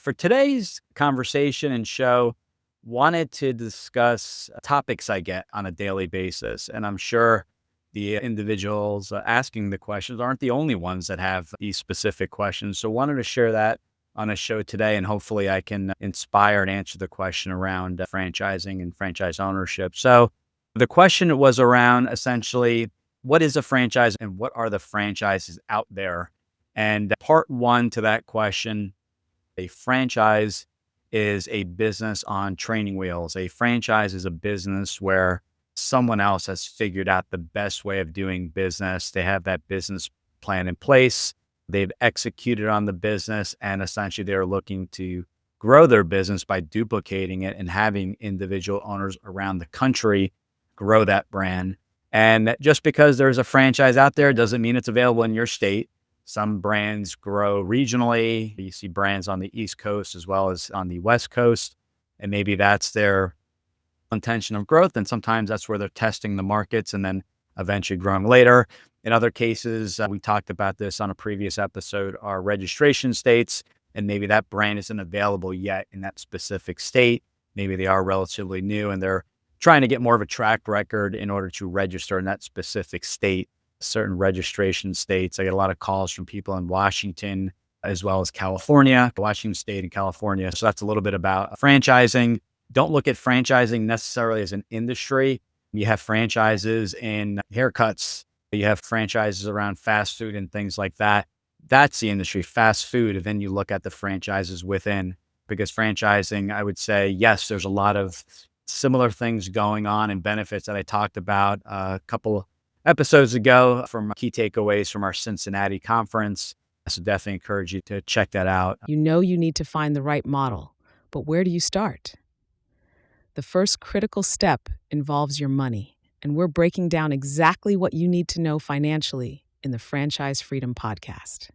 For today's conversation and show, wanted to discuss topics I get on a daily basis. And I'm sure the individuals asking the questions aren't the only ones that have these specific questions. So wanted to share that on a show today. And hopefully I can inspire and answer the question around franchising and franchise ownership. So the question was around essentially, what is a franchise and what are the franchises out there? And part one to that question, a franchise is a business on training wheels. A franchise is a business where someone else has figured out the best way of doing business. They have that business plan in place. They've executed on the business, and essentially they're looking to grow their business by duplicating it and having individual owners around the country grow that brand. And just because there's a franchise out there doesn't mean it's available in your state. Some brands grow regionally. You see brands on the East Coast as well as on the West Coast, and maybe that's their intention of growth. And sometimes that's where they're testing the markets and then eventually growing later. In other cases, we talked about this on a previous episode, are registration states, and maybe that brand isn't available yet in that specific state. Maybe they are relatively new and they're trying to get more of a track record in order to register in that specific state. Certain registration states. I get a lot of calls from people in Washington as well as California, Washington State and California. So that's a little bit about franchising. Don't look at franchising necessarily as an industry. You have franchises in haircuts. You have franchises around fast food and things like that. That's the industry, fast food. And then you look at the franchises within, because franchising, I would say, yes, there's a lot of similar things going on and benefits that I talked about a couple episodes ago from key takeaways from our Cincinnati conference. So definitely encourage you to check that out. You know you need to find the right model, but where do you start? The first critical step involves your money, and we're breaking down exactly what you need to know financially in the Franchise Freedom Podcast.